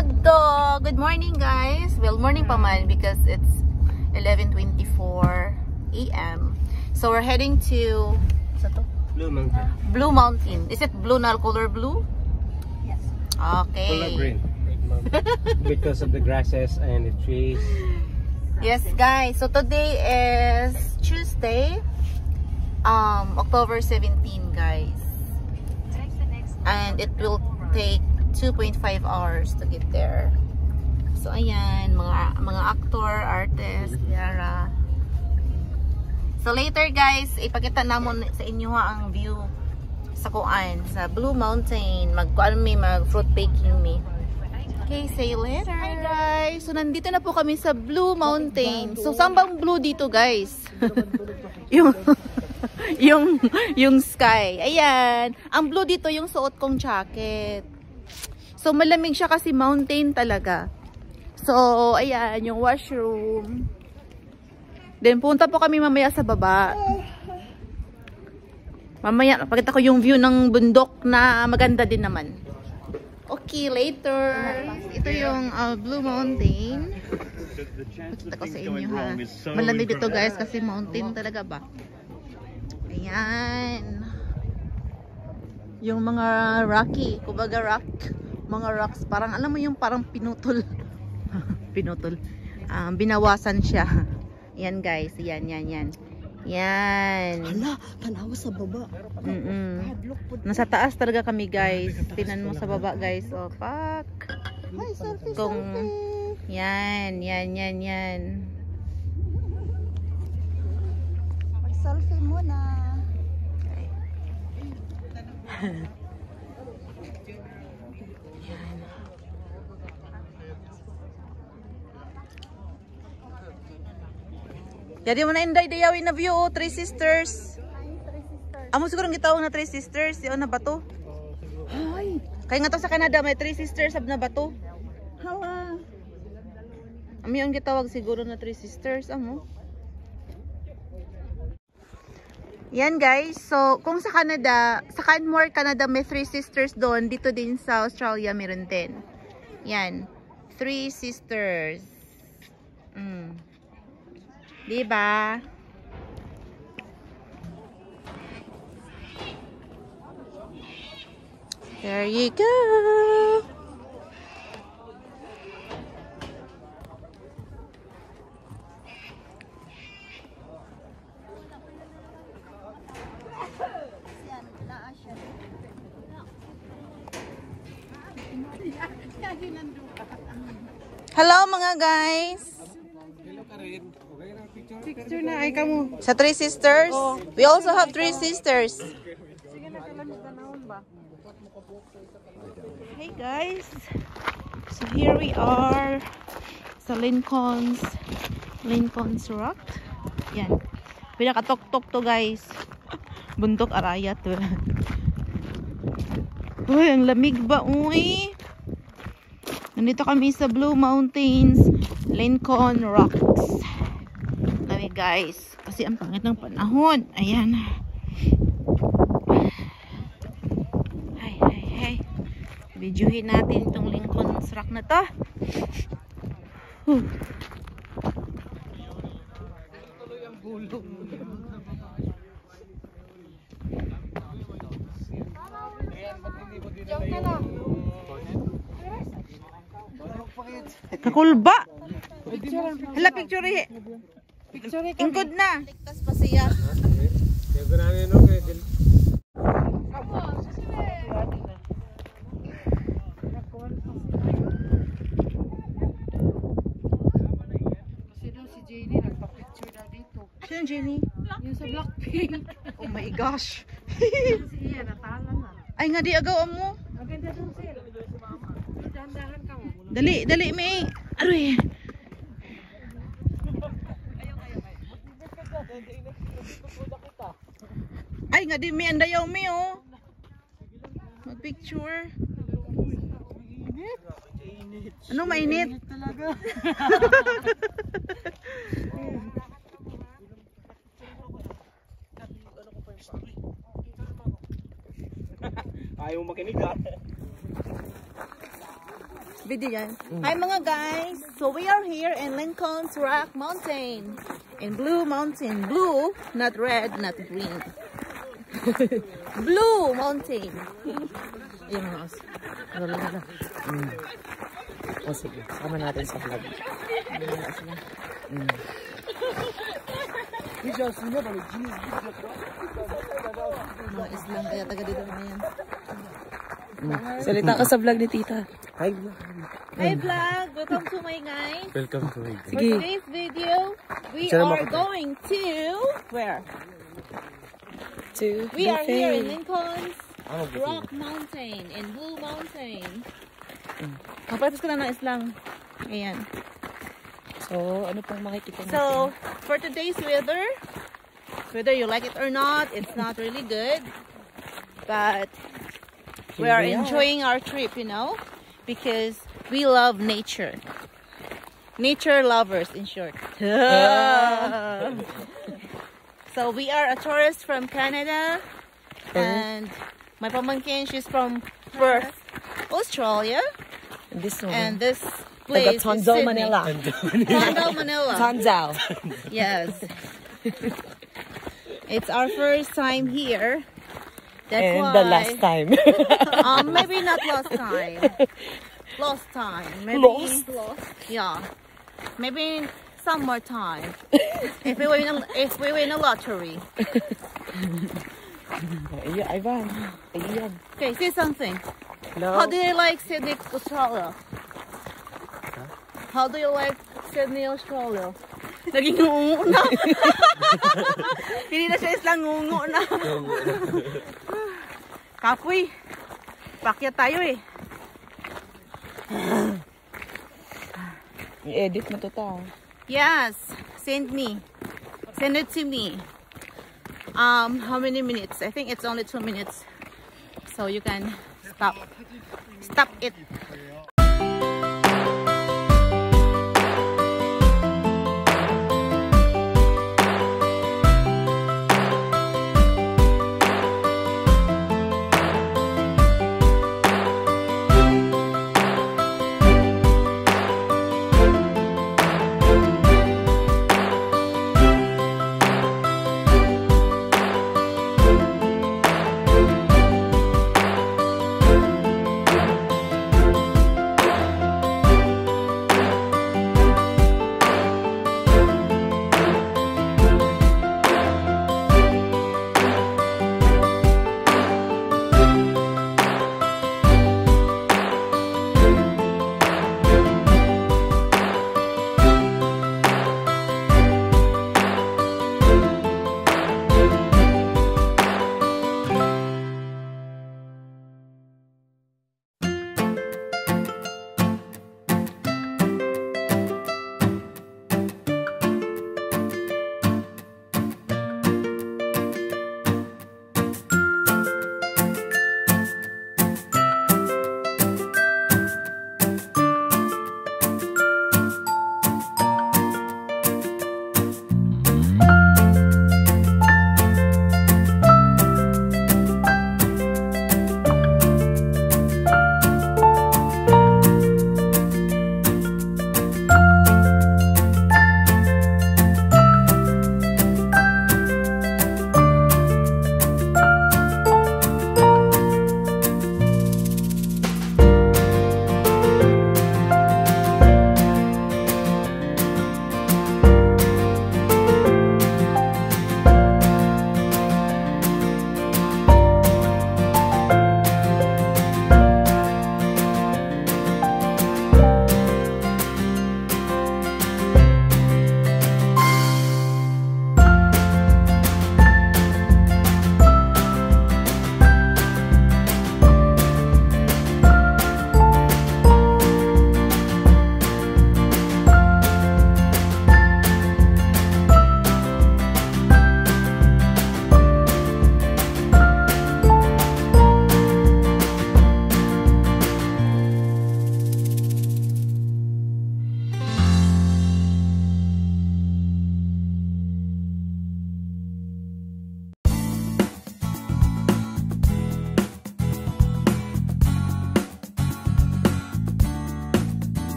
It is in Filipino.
Good morning guys. Well, morning pa man because it's 11:24 a.m. So we're heading to Blue Mountain. Blue Mountain. Is it blue na color blue? Yes. Okay. Color green. Because of the grasses and the trees. Yes guys. So today is Tuesday, October 17 guys. And it will take 2.5 hours to get there. So ayan, mga actor, artist, Yara. So later guys, ipakita namon sa inyo ang view sa kuan sa Blue Mountain. Mag fruit baking me. Okay, see you later. Hi guys. So nandito na po kami sa Blue Mountain. So saan bang blue dito guys? yung sky. Ayan. Ang blue dito yung suot kong jacket. So, malamig siya kasi mountain talaga. So, ayan, yung washroom. Then, punta po kami mamaya sa baba. Mamaya, pakita ko yung view ng bundok na maganda din naman. Okay, later. Ito yung Blue Mountain. Pakita ko sa inyo ha. Malamig dito guys kasi mountain talaga ba. Ayan. Yung mga rocky, kumbaga mga rocks, parang alam mo yung parang pinutol. Pinutol. Binawasan siya. Yan guys, yan. Yan. Hala, tanawa sa baba. Nasa taas talaga kami guys. Tingnan mo sa baba guys. Oh, pak. Ay, selfie, Kung selfie. yan. Mag-selfie muna. Jadi mo na inday dayawin na view, oh, Three Sisters. Amo siguro ang gitawag na Three Sisters, yun na bato. Ay, Kaya nga to sa Canada may Three Sisters sab na bato. hala. Ami ang gitawag siguro na Three Sisters, amo. Yan guys, so kung sa Canada, sa Canmore, Canada may Three Sisters doon, dito din sa Australia meron din. Yan, Three Sisters. Diba? There you go. Hello mga guys. Picture na ay kamo. Sa Three Sisters. We also have Three Sisters. Hey guys. So here we are sa Lincoln's Rock. Yan. Pinakatok-tok to guys. Bundok Araya to. Uy, ang lamig ba? Uy. Nandito kami sa Blue Mountains, Lincoln Rocks. Lamig guys. Kasi ang pangit ng panahon. Ayan. Hey. Videohin natin itong Lincoln's Rock na to. Kakulba. Hala, picture eh. Ingkod na. Ligtas pa siya. Si Jenny nagpa-picture daw dito. Sino Jenny? Yung sa Blackpink. Oh my gosh. Siya natala na. Ay nga di agaw mo. Ang ganda dun sir. Dahan-dahan ka mo. Dali May. Aroy. Ay nga di May andayaw May oh. Mag-picture. Ano mainit? Talaga. Ayaw makinig ha. Video yan. Hi mga guys! So we are here in Lincoln's Rock Mountain. In Blue Mountain. Blue, not red, not green. Blue Mountain. Ayan mga os. O sige, sama natin sa vlog. Mga islang kaya taga dito na yan. Salita ka sa vlog ni tita. Hi. Hi vlog! Welcome to my guys. Welcome to my For today's video, we are going to... Where? We are here in Lincoln's Rock Mountain, in Blue Mountain. Kapatos ko na ng islang. Ayan. So, ano pong makikita natin? So, for today's weather, whether you like it or not, it's not really good. But we are enjoying our trip, you know, because we love nature. Nature lovers, in short. So we are a tourist from Canada, and my pamangkin, she's from Perth, Australia, and this place is Tonzo, Sydney. Manila. Tondo, Manila. Tonzo. Yes. It's our first time here. That's And why, the last time. maybe not last time. Lost time. Maybe, Lost? Yeah. Maybe some more time. If we win a lottery. Ivan. Ayan. Okay, say something. Hello. How do you like Sydney, Australia? How do you like Sydney, Australia? Naging ngungo na. Hindi na siya islang ngungo na. Kapoy. Pakyat tayo eh. I-edit mo to ta. Yes. Send me. Send it to me. How many minutes? I think it's only 2 minutes. So you can stop it.